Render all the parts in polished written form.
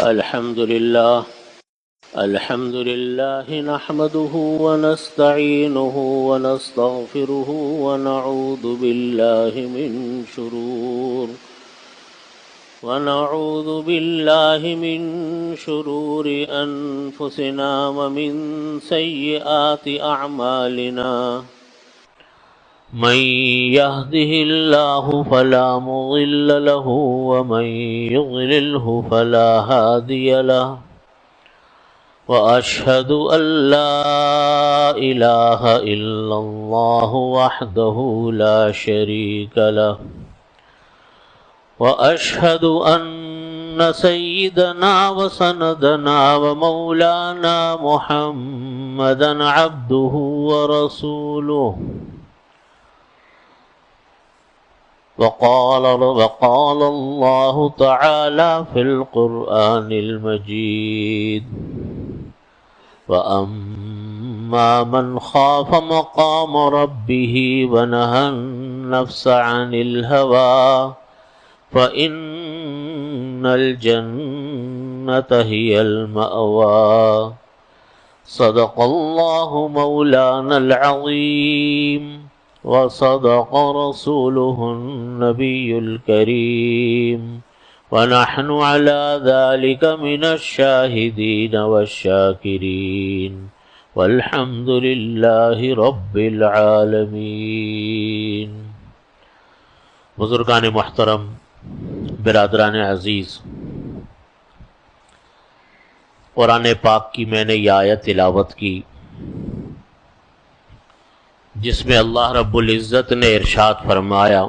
الحمد لله نحمده ونستعينه ونستغفره ونعوذ بالله من شرور أنفسنا ومن سيئات أعمالنا من يهده الله فلا مضل له ومن يضلله فلا هادي له وأشهد أن لا إله إلا الله وحده لا شريك له وأشهد أن سيدنا وسندنا ومولانا محمدا عبده ورسوله وقال الله تعالى في القرآن المجيد وأما من خاف مقام ربه ونهى النفس عن الهوى فإن الجنة هي المأوى صدق الله مولانا العظيم وصدق رسوله النبي الكريم ونحن على ذلك من الشاهدين والشاكرين والحمد لله رب العالمين۔ بزرگان محترم، برادران عزیز، قرآن پاک کی میں نے یہ آیت تلاوت کی جس میں اللہ رب العزت نے ارشاد فرمایا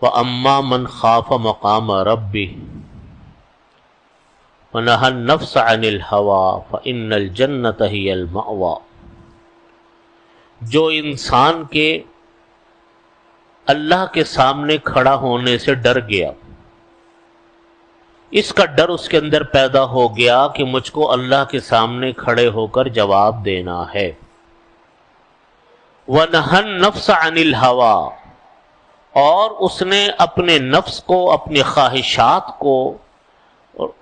وَأَمَّا مَنْ خَافَ مَقَامَ رَبِّهِ وَنَهَى النَّفْسَ عَنِ الْهَوَى فَإِنَّ الْجَنَّةَ هِيَ الْمَأْوَى۔ جو انسان کے اللہ کے سامنے کھڑا ہونے سے ڈر گیا، اس کا ڈر اس کے اندر پیدا ہو گیا کہ مجھ کو اللہ کے سامنے کھڑے ہو کر جواب دینا ہے، وَنَهَى النَّفْسَ عَنِ الْهَوَى، اور اس نے اپنے نفس کو، اپنے خواہشات کو،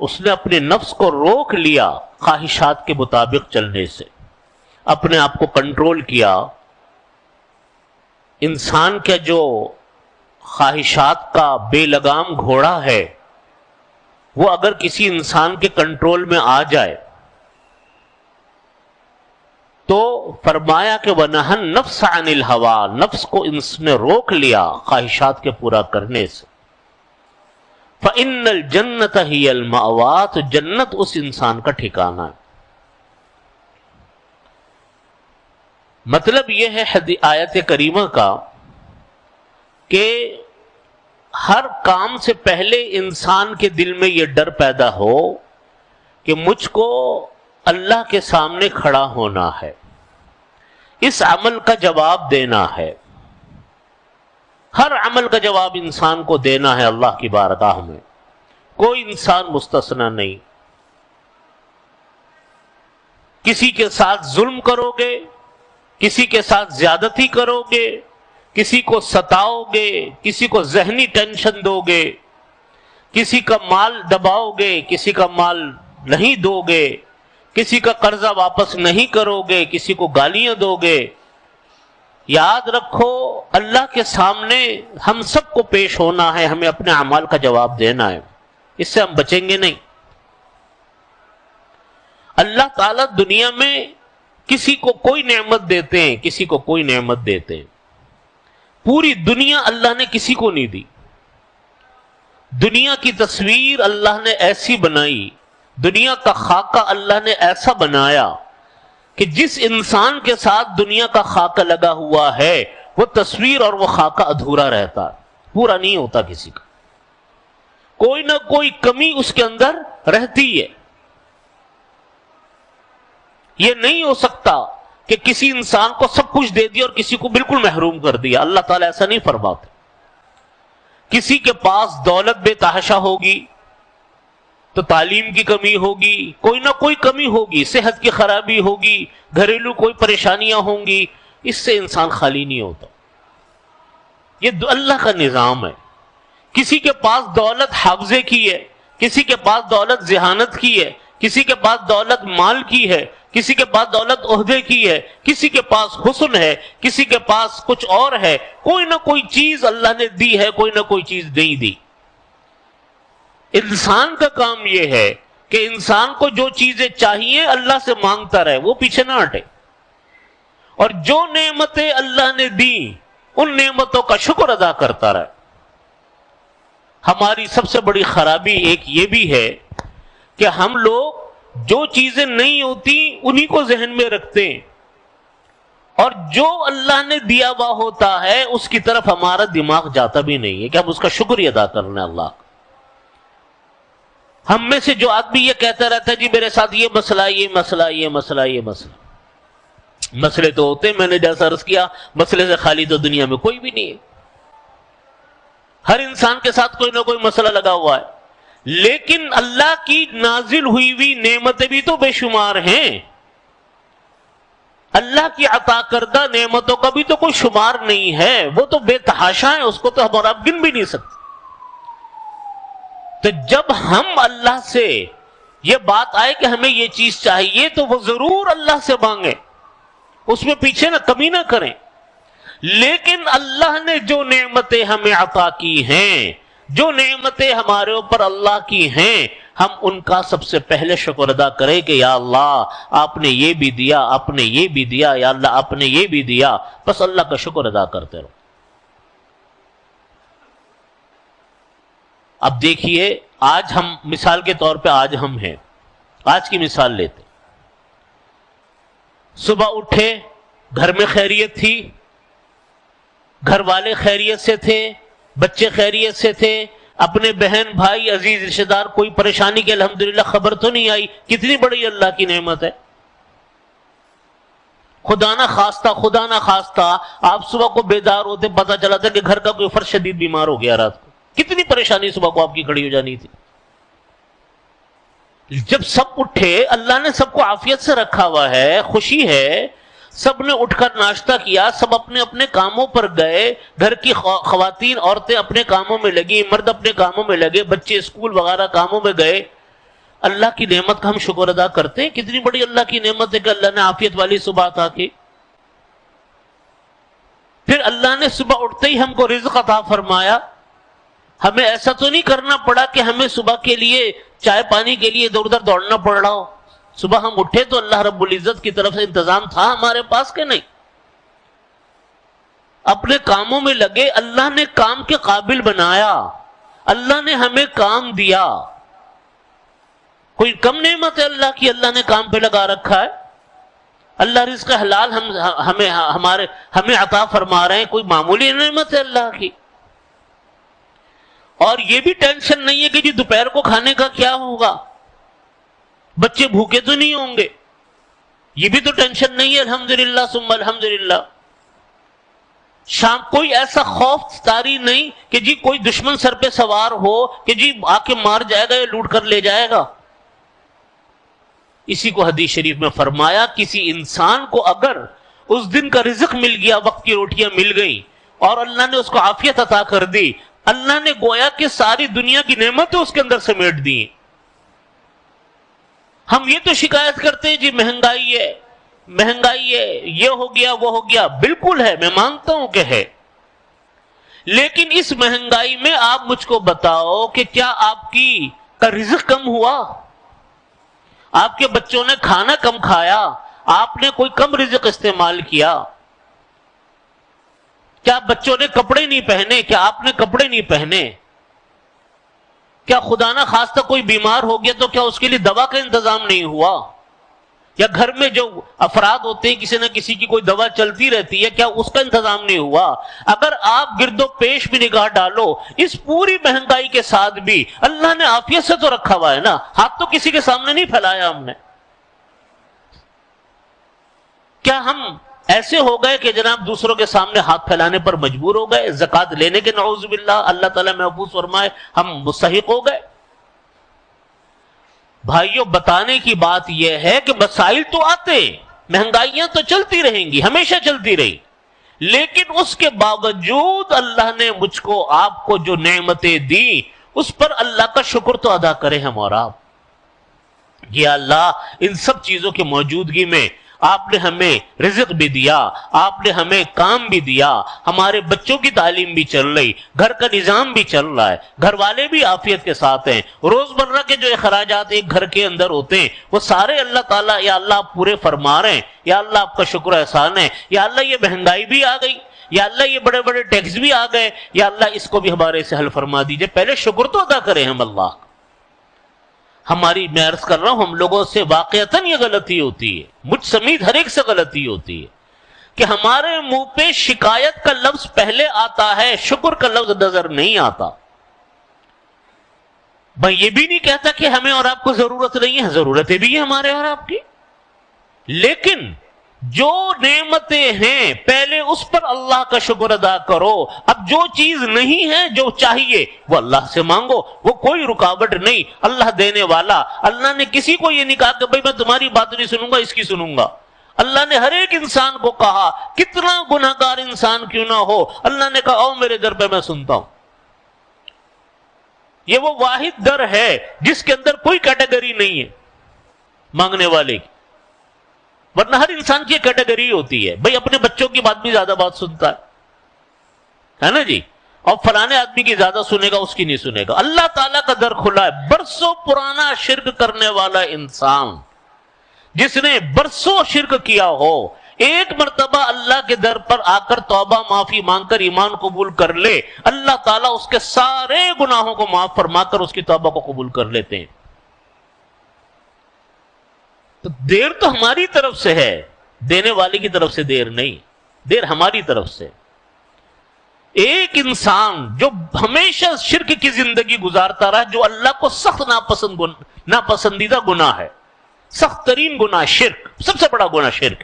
اس نے اپنے نفس کو روک لیا خواہشات کے مطابق چلنے سے، اپنے آپ کو کنٹرول کیا۔ انسان کا جو خواہشات کا بے لگام گھوڑا ہے وہ اگر کسی انسان کے کنٹرول میں آ جائے تو فرمایا کہ وَنَهَى النَّفْسَ عَنِ الْهَوَى، نفس کو اس نے روک لیا خواہشات کے پورا کرنے سے، فَإِنَّ الْجَنَّةَ هِيَ الْمَأْوَى، تو جنت اس انسان کا ٹھکانہ ہے۔ مطلب یہ ہے آیت کریمہ کا کہ ہر کام سے پہلے انسان کے دل میں یہ ڈر پیدا ہو کہ مجھ کو اللہ کے سامنے کھڑا ہونا ہے، اس عمل کا جواب دینا ہے، ہر عمل کا جواب انسان کو دینا ہے اللہ کی بارگاہ میں، کوئی انسان مستثنی نہیں۔ کسی کے ساتھ ظلم کرو گے، کسی کے ساتھ زیادتی کرو گے، کسی کو ستاؤ گے، کسی کو ذہنی ٹینشن دو گے، کسی کا مال دباؤ گے، کسی کا مال نہیں دو گے، کسی کا قرضہ واپس نہیں کرو گے، کسی کو گالیاں دو گے، یاد رکھو اللہ کے سامنے ہم سب کو پیش ہونا ہے، ہمیں اپنے اعمال کا جواب دینا ہے، اس سے ہم بچیں گے نہیں۔ اللہ تعالیٰ دنیا میں کسی کو کوئی نعمت دیتے ہیں، کسی کو کوئی نعمت دیتے ہیں، پوری دنیا اللہ نے کسی کو نہیں دی۔ دنیا کی تصویر اللہ نے ایسی بنائی، دنیا کا خاکہ اللہ نے ایسا بنایا کہ جس انسان کے ساتھ دنیا کا خاکہ لگا ہوا ہے وہ تصویر اور وہ خاکہ ادھورا رہتا، پورا نہیں ہوتا، کسی کا کوئی نہ کوئی کمی اس کے اندر رہتی ہے۔ یہ نہیں ہو سکتا کہ کسی انسان کو سب کچھ دے دیا اور کسی کو بالکل محروم کر دیا، اللہ تعالیٰ ایسا نہیں فرماتے۔ کسی کے پاس دولت بے تحاشا ہوگی تو تعلیم کی کمی ہوگی، کوئی نہ کوئی کمی ہوگی، صحت کی خرابی ہوگی، گھریلو کوئی پریشانیاں ہوں گی، اس سے انسان خالی نہیں ہوتا۔ یہ اللہ کا نظام ہے۔ کسی کے پاس دولت حافظے کی ہے، کسی کے پاس دولت ذہانت کی ہے، کسی کے پاس دولت مال کی ہے، کسی کے پاس دولت عہدے کی ہے، کسی کے پاس حسن ہے، کسی کے پاس کچھ اور ہے، کوئی نہ کوئی چیز اللہ نے دی ہے، کوئی نہ کوئی چیز نہیں دی۔ انسان کا کام یہ ہے کہ انسان کو جو چیزیں چاہیے اللہ سے مانگتا رہے، وہ پیچھے نہ ہٹے، اور جو نعمتیں اللہ نے دی ان نعمتوں کا شکر ادا کرتا رہے۔ ہماری سب سے بڑی خرابی ایک یہ بھی ہے کہ ہم لوگ جو چیزیں نہیں ہوتی انہی کو ذہن میں رکھتے ہیں، اور جو اللہ نے دیا ہوا ہوتا ہے اس کی طرف ہمارا دماغ جاتا بھی نہیں ہے کہ ہم اس کا شکریہ ادا کرنا ہے اللہ کا۔ ہم میں سے جو آدمی یہ کہتا رہتا ہے جی میرے ساتھ یہ مسئلہ، یہ مسئلہ، یہ مسئلہ، یہ مسئلہ، مسئلے تو ہوتے ہیں، میں نے جیسا عرض کیا مسئلے سے خالی تو دنیا میں کوئی بھی نہیں ہے، ہر انسان کے ساتھ کوئی نہ کوئی مسئلہ لگا ہوا ہے، لیکن اللہ کی نازل ہوئی ہوئی نعمتیں بھی تو بے شمار ہیں، اللہ کی عطا کردہ نعمتوں کا بھی تو کوئی شمار نہیں ہے، وہ تو بے تحاشا ہے، اس کو تو ہم اور آپ گن بھی نہیں سکتے۔ تو جب ہم اللہ سے یہ بات آئے کہ ہمیں یہ چیز چاہیے تو وہ ضرور اللہ سے مانگیں، اس میں پیچھے نہ کمی نہ کریں، لیکن اللہ نے جو نعمتیں ہمیں عطا کی ہیں، جو نعمتیں ہمارے اوپر اللہ کی ہیں، ہم ان کا سب سے پہلے شکر ادا کریں کہ یا اللہ آپ نے یہ بھی دیا، آپ نے یہ بھی دیا، یا اللہ آپ نے یہ بھی دیا، بس اللہ کا شکر ادا کرتے رہو۔ اب دیکھیے آج ہم مثال کے طور پہ آج ہم ہیں، آج کی مثال لیتے، صبح اٹھے گھر میں خیریت تھی، گھر والے خیریت سے تھے، بچے خیریت سے تھے، اپنے بہن بھائی عزیز رشتہ دار کوئی پریشانی کی الحمدللہ خبر تو نہیں آئی، کتنی بڑی اللہ کی نعمت ہے۔ خدا نہ خواستہ آپ صبح کو بیدار ہوتے پتہ چلا تھا کہ گھر کا کوئی فرد شدید بیمار ہو گیا رات کو، کتنی پریشانی صبح کو آپ کی کھڑی ہو جانی تھی۔ جب سب اٹھے، اللہ نے سب کو عافیت سے رکھا ہوا ہے، خوشی ہے، سب نے اٹھ کر ناشتہ کیا، سب اپنے اپنے کاموں پر گئے، گھر کی خواتین عورتیں اپنے کاموں میں لگی، مرد اپنے کاموں میں لگے، بچے اسکول وغیرہ کاموں میں گئے، اللہ کی نعمت کا ہم شکر ادا کرتے ہیں۔ کتنی بڑی اللہ کی نعمت ہے کہ اللہ نے عافیت والی صبح عطا کی۔ پھر اللہ نے صبح اٹھتے ہی ہم کو رزق عطا فرمایا، ہمیں ایسا تو نہیں کرنا پڑا کہ ہمیں صبح کے لیے چائے پانی کے لیے ادھر ادھر دوڑنا پڑ رہا ہو۔ صبح ہم اٹھے تو اللہ رب العزت کی طرف سے انتظام تھا ہمارے پاس کہ نہیں، اپنے کاموں میں لگے، اللہ نے کام کے قابل بنایا، اللہ نے ہمیں کام دیا۔ کوئی کم نعمت ہے اللہ کی؟ اللہ نے کام پہ لگا رکھا ہے، اللہ رزق حلال ہمیں عطا فرما رہے ہیں، کوئی معمولی نعمت ہے اللہ کی۔ اور یہ بھی ٹینشن نہیں ہے کہ جی دوپہر کو کھانے کا کیا ہوگا، بچے بھوکے تو نہیں ہوں گے، یہ بھی تو ٹینشن نہیں ہے، الحمدللہ ثم الحمدللہ۔ شام کوئی ایسا خوف طاری نہیں کہ جی کوئی دشمن سر پہ سوار ہو کہ جی آ کے مار جائے گا یا لوٹ کر لے جائے گا۔ اسی کو حدیث شریف میں فرمایا، کسی انسان کو اگر اس دن کا رزق مل گیا، وقت کی روٹیاں مل گئی اور اللہ نے اس کو عافیت عطا کر دی، اللہ نے گویا کہ ساری دنیا کی نعمتیں اس کے اندر سمیٹ دی۔ ہم یہ تو شکایت کرتے ہیں جی مہنگائی ہے، یہ ہو گیا وہ ہو گیا، بالکل ہے، میں مانتا ہوں کہ ہے، لیکن اس مہنگائی میں آپ مجھ کو بتاؤ کہ کیا آپ کا رزق کم ہوا؟ آپ کے بچوں نے کھانا کم کھایا؟ آپ نے کوئی کم رزق استعمال کیا؟ کیا بچوں نے کپڑے نہیں پہنے؟ کیا آپ نے کپڑے نہیں پہنے؟ کیا خدا نہ خواستہ کوئی بیمار ہو گیا تو کیا اس کے لیے دوا کا انتظام نہیں ہوا؟ یا گھر میں جو افراد ہوتے ہیں کسی نہ کسی کی کوئی دوا چلتی رہتی ہے، کیا اس کا انتظام نہیں ہوا؟ اگر آپ گرد و پیش بھی نگاہ ڈالو، اس پوری مہنگائی کے ساتھ بھی اللہ نے عافیت سے تو رکھا ہوا ہے نا، ہاتھ تو کسی کے سامنے نہیں پھیلایا ہم نے۔ کیا ہم ایسے ہو گئے کہ جناب دوسروں کے سامنے ہاتھ پھیلانے پر مجبور ہو گئے؟ زکوٰۃ لینے کے نعوذ باللہ اللہ تعالیٰ محفوظ فرمائے ہم مستحق ہو گئے؟ بھائیوں، بتانے کی بات یہ ہے کہ مسائل تو آتے، مہنگائیاں تو چلتی رہیں گی، ہمیشہ چلتی رہی، لیکن اس کے باوجود اللہ نے مجھ کو آپ کو جو نعمتیں دی اس پر اللہ کا شکر تو ادا کریں ہم اور آپ. یا اللہ ان سب چیزوں کی موجودگی میں آپ نے ہمیں رزق بھی دیا, آپ نے ہمیں کام بھی دیا, ہمارے بچوں کی تعلیم بھی چل رہی, گھر کا نظام بھی چل رہا ہے, گھر والے بھی عافیت کے ساتھ ہیں, روزمرہ کے جو اخراجات ایک گھر کے اندر ہوتے ہیں وہ سارے اللہ تعالیٰ یا اللہ آپ پورے فرما رہے ہیں. یا اللہ آپ کا شکر احسان ہے. یا اللہ یہ مہنگائی بھی آ گئی, یا اللہ یہ بڑے بڑے ٹیکس بھی آ گئے, یا اللہ اس کو بھی ہمارے سے حل فرما دیجئے. پہلے شکر تو ادا کریں ہم اللہ. ہماری میں عرض کر رہا ہوں ہم لوگوں سے واقعتاً یہ غلطی ہوتی ہے, مجھ سمیت ہر ایک سے غلطی ہوتی ہے کہ ہمارے منہ پہ شکایت کا لفظ پہلے آتا ہے, شکر کا لفظ نظر نہیں آتا. میں یہ بھی نہیں کہتا کہ ہمیں اور آپ کو ضرورت نہیں ہے, ضرورتیں بھی ہیں ہمارے اور آپ کی, لیکن جو نعمتیں ہیں پہلے اس پر اللہ کا شکر ادا کرو. اب جو چیز نہیں ہے جو چاہیے وہ اللہ سے مانگو, وہ کوئی رکاوٹ نہیں, اللہ دینے والا. اللہ نے کسی کو یہ نہیں کہا کہ بھئی میں تمہاری بات نہیں سنوں گا, اس کی سنوں گا. اللہ نے ہر ایک انسان کو کہا, کتنا گناہگار انسان کیوں نہ ہو, اللہ نے کہا آؤ میرے در پہ میں سنتا ہوں. یہ وہ واحد در ہے جس کے اندر کوئی کیٹیگری نہیں ہے مانگنے والے کی, ورنہ ہر انسان کی کیٹیگری ہوتی ہے. بھئی اپنے بچوں کی بات بھی زیادہ بات سنتا ہے نا جی, اور فلانے آدمی کی زیادہ سنے گا, اس کی نہیں سنے گا. اللہ تعالیٰ کا در کھلا ہے. برسوں پرانا شرک کرنے والا انسان جس نے برسوں شرک کیا ہو, ایک مرتبہ اللہ کے در پر آ کر توبہ معافی مانگ کر ایمان قبول کر لے, اللہ تعالیٰ اس کے سارے گناہوں کو معاف فرما کر اس کی توبہ کو قبول کر لیتے ہیں. تو دیر تو ہماری طرف سے ہے, دینے والے کی طرف سے دیر نہیں, دیر ہماری طرف سے. ایک انسان جو ہمیشہ شرک کی زندگی گزارتا رہا, جو اللہ کو سخت ناپسندیدہ گناہ ہے, سخت ترین گناہ شرک, سب سے بڑا گناہ شرک.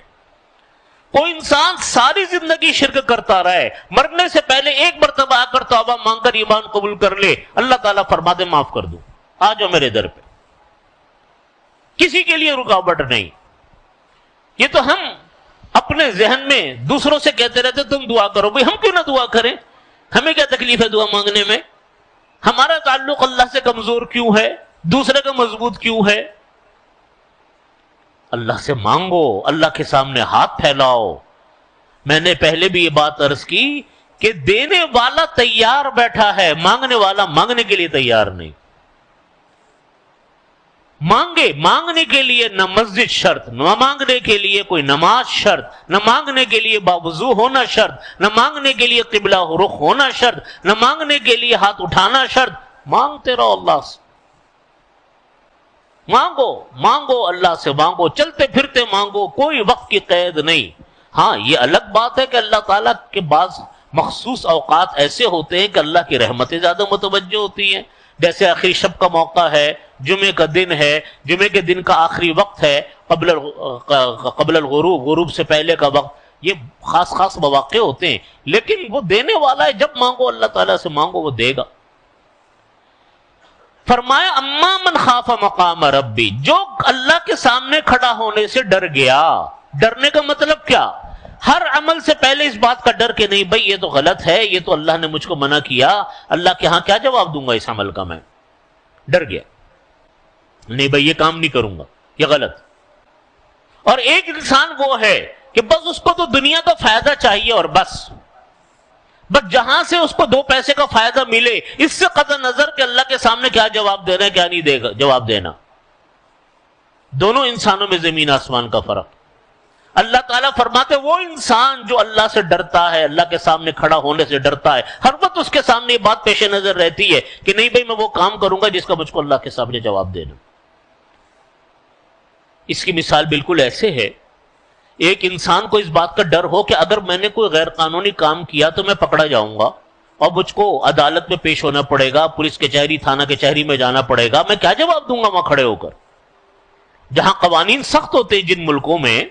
کوئی انسان ساری زندگی شرک کرتا رہے, مرنے سے پہلے ایک مرتبہ آ کر توبہ مانگ کر ایمان قبول کر لے, اللہ تعالیٰ فرما دے معاف کر دوں, آ جاؤ میرے در پہ, کسی کے لیے رکاوٹ نہیں. یہ تو ہم اپنے ذہن میں دوسروں سے کہتے رہتے تم دعا کرو. بھئی ہم کیوں نہ دعا کریں, ہمیں کیا تکلیف ہے دعا مانگنے میں, ہمارا تعلق اللہ سے کمزور کیوں ہے, دوسرے کا مضبوط کیوں ہے. اللہ سے مانگو, اللہ کے سامنے ہاتھ پھیلاؤ. میں نے پہلے بھی یہ بات عرض کی کہ دینے والا تیار بیٹھا ہے, مانگنے والا مانگنے کے لیے تیار نہیں. مانگنے کے لیے نہ مسجد شرط, نہ مانگنے کے لیے کوئی نماز شرط, نہ مانگنے کے لیے باوضو ہونا شرط, نہ مانگنے کے لیے قبلہ رخ ہونا شرط, نہ مانگنے کے لیے ہاتھ اٹھانا شرط. مانگتے رہو اللہ سے, مانگو اللہ سے مانگو, چلتے پھرتے مانگو, کوئی وقت کی قید نہیں. ہاں یہ الگ بات ہے کہ اللہ تعالیٰ کے بعض مخصوص اوقات ایسے ہوتے ہیں کہ اللہ کی رحمتیں زیادہ متوجہ ہوتی ہیں, جیسے آخری شب کا موقع ہے, جمعے کا دن ہے, جمعے کے دن کا آخری وقت ہے, قبل الغروب, غروب سے پہلے کا وقت. یہ خاص مواقع ہوتے ہیں, لیکن وہ دینے والا ہے, جب مانگو اللہ تعالیٰ سے مانگو وہ دے گا. فرمایا اما من خاف مقام ربی, جو اللہ کے سامنے کھڑا ہونے سے ڈر گیا. ڈرنے کا مطلب کیا, ہر عمل سے پہلے اس بات کا ڈر کہ نہیں بھائی یہ تو غلط ہے, یہ تو اللہ نے مجھ کو منع کیا, اللہ کے ہاں کیا جواب دوں گا اس عمل کا. میں ڈر گیا, نہیں بھائی یہ کام نہیں کروں گا, یہ غلط. اور ایک انسان وہ ہے کہ بس اس کو تو دنیا کا فائدہ چاہیے اور بس جہاں سے اس کو 2 پیسے کا فائدہ ملے, اس سے قطع نظر کہ اللہ کے سامنے کیا جواب دینا ہے کیا نہیں دے گا جواب دینا. دونوں انسانوں میں زمین آسمان کا فرق. اللہ تعالیٰ فرماتے وہ انسان جو اللہ سے ڈرتا ہے, اللہ کے سامنے کھڑا ہونے سے ڈرتا ہے, ہر وقت اس کے سامنے یہ بات پیش نظر رہتی ہے کہ نہیں بھائی میں وہ کام کروں گا جس کا مجھ کو اللہ کے سامنے جواب دینا. اس کی مثال بالکل ایسے ہے, ایک انسان کو اس بات کا ڈر ہو کہ اگر میں نے کوئی غیر قانونی کام کیا تو میں پکڑا جاؤں گا اور مجھ کو عدالت میں پیش ہونا پڑے گا, پولیس کچہری تھانہ کچہری میں جانا پڑے گا. میں کیا جواب دوں گا وہاں کھڑے ہو کر؟ جہاں قوانین سخت ہوتے ہیں, جن ملکوں میں,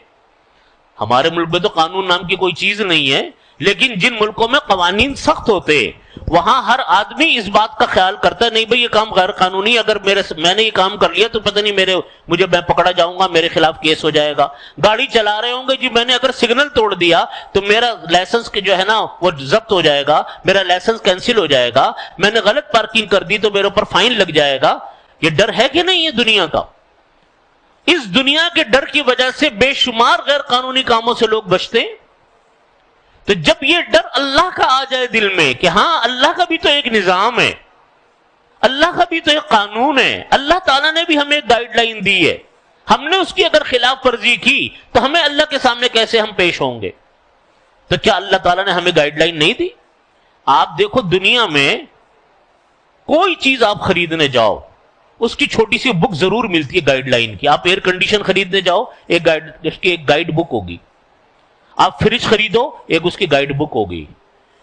ہمارے ملک میں تو قانون نام کی کوئی چیز نہیں ہے, لیکن جن ملکوں میں قوانین سخت ہوتے وہاں ہر آدمی اس بات کا خیال کرتا ہے نہیں بھئی یہ کام غیر قانونی ہے، اگر میں نے یہ کام کر لیا تو پتہ نہیں میں پکڑا جاؤں گا، میرے خلاف کیس ہو جائے گا۔ گاڑی چلا رہے ہوں گے جی میں نے اگر سگنل توڑ دیا تو میرا لائسنس جو ہے نا وہ ضبط ہو جائے گا، میرا لائسنس کینسل ہو جائے گا، میں نے غلط پارکنگ کر دی تو میرے اوپر فائن لگ جائے گا۔ یہ ڈر ہے کہ نہیں یہ دنیا کا؟ اس دنیا کے ڈر کی وجہ سے بے شمار غیر قانونی کاموں سے لوگ بچتے ہیں۔ تو جب یہ ڈر اللہ کا آ جائے دل میں کہ ہاں اللہ کا بھی تو ایک نظام ہے، اللہ کا بھی تو ایک قانون ہے، اللہ تعالیٰ نے بھی ہمیں ایک گائیڈ لائن دی ہے، ہم نے اس کی اگر خلاف ورزی کی تو ہمیں اللہ کے سامنے کیسے ہم پیش ہوں گے؟ تو کیا اللہ تعالیٰ نے ہمیں گائیڈ لائن نہیں دی؟ آپ دیکھو دنیا میں کوئی چیز آپ خریدنے جاؤ اس کی چھوٹی سی بک ضرور ملتی ہے گائیڈ لائن کی۔ آپ ایئر کنڈیشن خریدنے جاؤ اس کی ایک گائیڈ بک ہوگی، آپ فریج خریدو ایک اس کی گائیڈ بک ہوگی،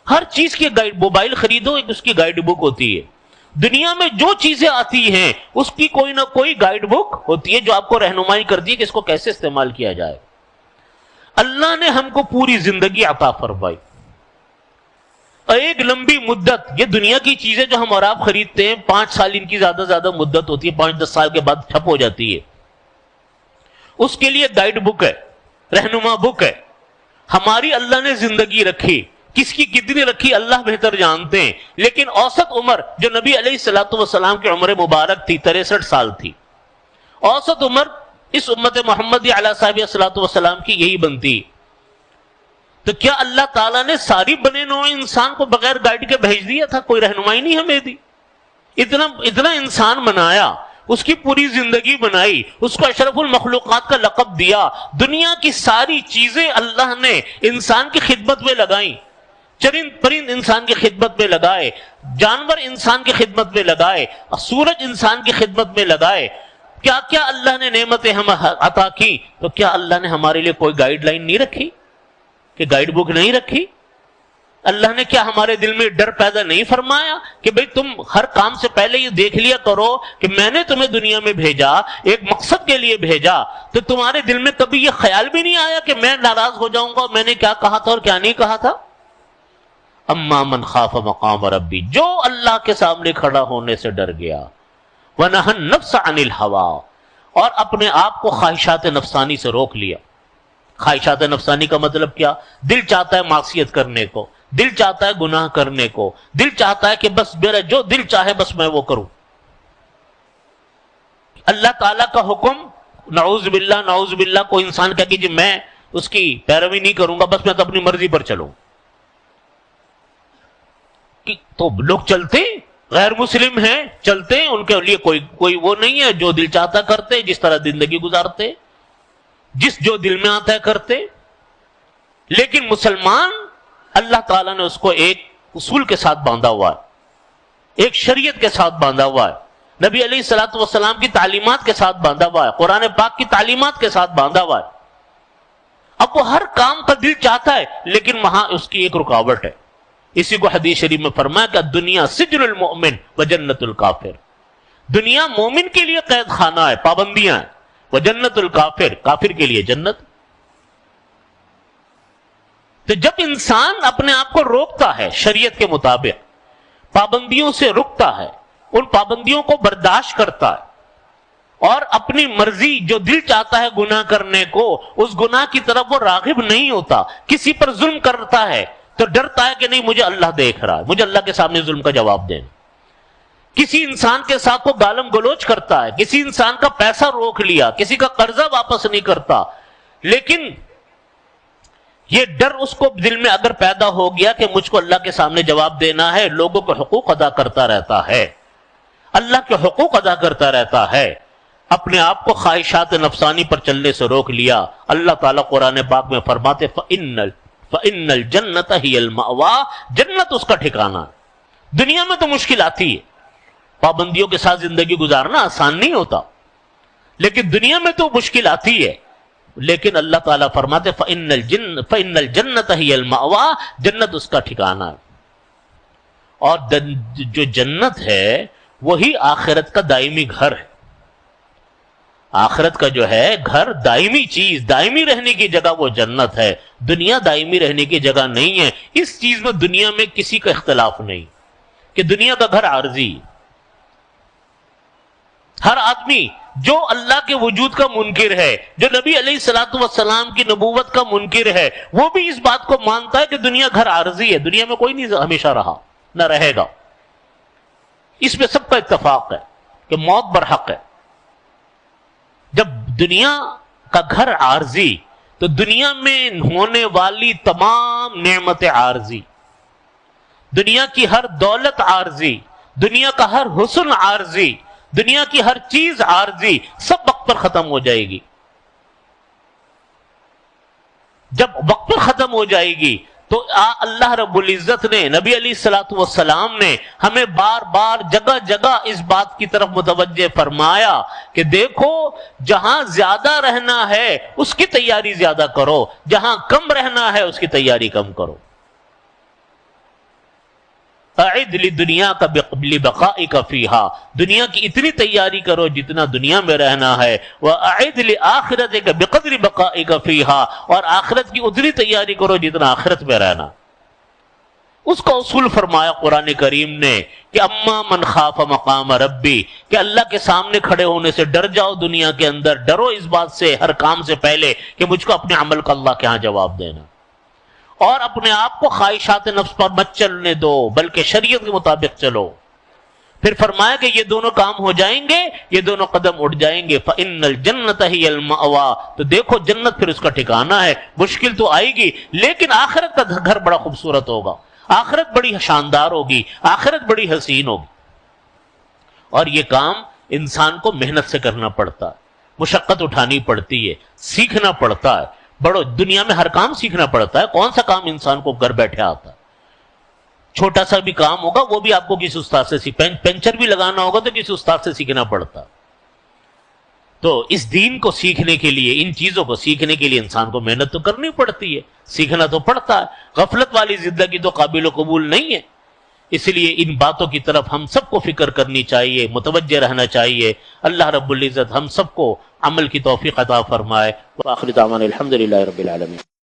ہر چیز کی گائیڈ، موبائل خریدو ایک اس کی گائیڈ بک ہوتی ہے۔ دنیا میں جو چیزیں آتی ہیں اس کی کوئی نہ کوئی گائیڈ بک ہوتی ہے جو آپ کو رہنمائی کرتی ہے کہ اس کو کیسے استعمال کیا جائے۔ اللہ نے ہم کو پوری زندگی عطا فرمائی، ایک لمبی مدت۔ یہ دنیا کی چیزیں جو ہم اور آپ خریدتے ہیں 5 سال ان کی زیادہ مدت ہوتی ہے، 5-10 سال کے بعد ٹھپ ہو جاتی ہے۔ اس کے لیے گائیڈ بک ہے، رہنما بک ہے۔ ہماری اللہ نے زندگی رکھی، کس کی کتنی رکھی اللہ بہتر جانتے ہیں، لیکن اوسط عمر جو نبی علیہ الصلوۃ والسلام کی عمر مبارک تھی 63 سال تھی، اوسط عمر اس امت محمدی علیہ صاحب الصلوۃ والسلام کی یہی بنتی۔ تو کیا اللہ تعالیٰ نے ساری بنے نوع انسان کو بغیر گائیڈ کے بھیج دیا تھا؟ کوئی رہنمائی نہیں ہمیں دی؟ اتنا انسان بنایا، اس کی پوری زندگی بنائی، اس کو اشرف المخلوقات کا لقب دیا، دنیا کی ساری چیزیں اللہ نے انسان کی خدمت میں لگائیں، چرند پرند انسان کی خدمت میں لگائے، جانور انسان کی خدمت میں لگائے، سورج انسان کی خدمت میں لگائے۔ کیا کیا اللہ نے نعمتیں ہم عطا کی، تو کیا اللہ نے ہمارے لیے کوئی گائیڈ لائن نہیں رکھی؟ کہ گائیڈ بک نہیں رکھی؟ اللہ نے کیا ہمارے دل میں ڈر پیدا نہیں فرمایا کہ بھئی تم ہر کام سے پہلے یہ دیکھ لیا کرو کہ میں نے تمہیں دنیا میں بھیجا ایک مقصد کے لیے بھیجا، تو تمہارے دل میں کبھی یہ خیال بھی نہیں آیا کہ میں ناراض ہو جاؤں گا، میں نے کیا کہا تھا اور کیا نہیں کہا تھا؟ اما من خاف مقام ربی، جو اللہ کے سامنے کھڑا ہونے سے ڈر گیا، ونہى النفس عن الهوى، اور اپنے آپ کو خواہشات نفسانی سے روک لیا۔ خواہشات نفسانی کا مطلب کیا؟ دل چاہتا ہے معصیت کرنے کو، دل چاہتا ہے گناہ کرنے کو، دل چاہتا ہے کہ بس میرا جو دل چاہے بس میں وہ کروں۔ اللہ تعالیٰ کا حکم نعوذ باللہ کوئی انسان کہے کہ جی میں اس کی پیروی نہیں کروں گا، بس میں تو اپنی مرضی پر چلوں، تو لوگ چلتے غیر مسلم ہیں، چلتے ہیں، ان کے لیے کوئی وہ نہیں ہے، جو دل چاہتا کرتے، جس طرح زندگی گزارتے، جو دل میں آتا ہے کرتے۔ لیکن مسلمان اللہ تعالیٰ نے اس کو ایک اصول کے ساتھ باندھا ہوا ہے، ایک شریعت کے ساتھ باندھا ہوا ہے، نبی علیہ الصلوۃ والسلام کی تعلیمات کے ساتھ باندھا ہوا ہے، قرآن پاک کی تعلیمات کے ساتھ باندھا ہوا ہے۔ اب وہ ہر کام کا دل چاہتا ہے لیکن وہاں اس کی ایک رکاوٹ ہے۔ اسی کو حدیث شریف میں فرمایا کہ دنیا سجن المؤمن وجنت الکافر، دنیا مومن کے لیے قید خانہ ہے، پابندیاں ہیں، وجنت الکافر، کافر کے لیے جنت۔ تو جب انسان اپنے آپ کو روکتا ہے شریعت کے مطابق، پابندیوں سے رکتا ہے، ان پابندیوں کو برداشت کرتا ہے اور اپنی مرضی جو دل چاہتا ہے گناہ کرنے کو، اس گناہ کی طرف وہ راغب نہیں ہوتا، کسی پر ظلم کرتا ہے تو ڈرتا ہے کہ نہیں مجھے اللہ دیکھ رہا ہے، مجھے اللہ کے سامنے ظلم کا جواب دینا۔ کسی انسان کے ساتھ وہ گالم گلوچ کرتا ہے، کسی انسان کا پیسہ روک لیا، کسی کا قرضہ واپس نہیں کرتا، لیکن یہ ڈر اس کو دل میں اگر پیدا ہو گیا کہ مجھ کو اللہ کے سامنے جواب دینا ہے، لوگوں کے حقوق ادا کرتا رہتا ہے، اللہ کے حقوق ادا کرتا رہتا ہے، اپنے آپ کو خواہشات نفسانی پر چلنے سے روک لیا۔ اللہ تعالیٰ قرآن پاک میں فرماتے فَإِنَّ الْجَنَّةَ هِيَ الْمَأْوَىٰ، جنت اس کا ٹھکانہ ہے۔ دنیا میں تو مشکل آتی ہے، پابندیوں کے ساتھ زندگی گزارنا آسان نہیں ہوتا، لیکن دنیا میں تو مشکل آتی ہے، لیکن اللہ تعالیٰ فرماتے فَإِنَّ الْجَنَّةَ هِيَ الْمَأْوَىٰ، جنت اس کا ٹھکانہ ہے۔ اور جو جنت ہے وہی آخرت کا دائمی گھر ہے۔ آخرت کا جو ہے گھر دائمی چیز، دائمی رہنے کی جگہ وہ جنت ہے، دنیا دائمی رہنے کی جگہ نہیں ہے۔ اس چیز میں دنیا میں کسی کا اختلاف نہیں کہ دنیا کا گھر عارضی۔ ہر آدمی جو اللہ کے وجود کا منکر ہے، جو نبی علیہ الصلوۃ والسلام کی نبوت کا منکر ہے، وہ بھی اس بات کو مانتا ہے کہ دنیا گھر عارضی ہے، دنیا میں کوئی نہیں ہمیشہ رہا نہ رہے گا۔ اس میں سب کا اتفاق ہے کہ موت برحق ہے۔ جب دنیا کا گھر عارضی تو دنیا میں ہونے والی تمام نعمتیں عارضی، دنیا کی ہر دولت عارضی، دنیا کا ہر حسن عارضی، دنیا کی ہر چیز عارضی، سب وقت پر ختم ہو جائے گی۔ جب وقت پر ختم ہو جائے گی تو اللہ رب العزت نے، نبی علیہ الصلوۃ والسلام نے ہمیں بار بار جگہ جگہ اس بات کی طرف متوجہ فرمایا کہ دیکھو جہاں زیادہ رہنا ہے اس کی تیاری زیادہ کرو، جہاں کم رہنا ہے اس کی تیاری کم کرو۔ اعد للدنیا کا لبقائک فیہا، دنیا کی اتنی تیاری کرو جتنا دنیا میں رہنا ہے، واعد لآخرتک بقدر بقائک فیہا، اور آخرت کی اتنی تیاری کرو جتنا آخرت میں رہنا۔ اس کا اصول فرمایا قرآن کریم نے کہ اما من خاف مقام ربی، کہ اللہ کے سامنے کھڑے ہونے سے ڈر جاؤ، دنیا کے اندر ڈرو اس بات سے ہر کام سے پہلے کہ مجھ کو اپنے عمل کا اللہ کے ہاں جواب دینا، اور اپنے آپ کو خواہشات نفس پر مت چلنے دو بلکہ شریعت کے مطابق چلو۔ پھر فرمایا کہ یہ دونوں کام ہو جائیں گے، یہ دونوں قدم اٹھ جائیں گے، فَإِنَّ الْجَنَّةَ هِيَ الْمَأْوَىٰ، تو دیکھو جنت پھر اس کا ٹھکانہ ہے۔ مشکل تو آئے گی لیکن آخرت کا گھر بڑا خوبصورت ہوگا، آخرت بڑی شاندار ہوگی، آخرت بڑی حسین ہوگی۔ اور یہ کام انسان کو محنت سے کرنا پڑتا ہے، مشقت اٹھانی پڑتی ہے، سیکھنا پڑتا ہے۔ بڑو دنیا میں ہر کام سیکھنا پڑتا ہے، کون سا کام انسان کو گھر بیٹھے آتا ہے؟ چھوٹا سا بھی کام ہوگا وہ بھی آپ کو کسی استاد سے پنچر بھی لگانا ہوگا تو کسی استاد سے سیکھنا پڑتا۔ تو اس دین کو سیکھنے کے لیے، ان چیزوں کو سیکھنے کے لیے انسان کو محنت تو کرنی پڑتی ہے، سیکھنا تو پڑتا ہے۔ غفلت والی زندگی تو قابل و قبول نہیں ہے، اس لیے ان باتوں کی طرف ہم سب کو فکر کرنی چاہیے، متوجہ رہنا چاہیے۔ اللہ رب العزت ہم سب کو عمل کی توفیق عطا فرمائے۔ وآخر دعوانا الحمدللہ رب العالمین۔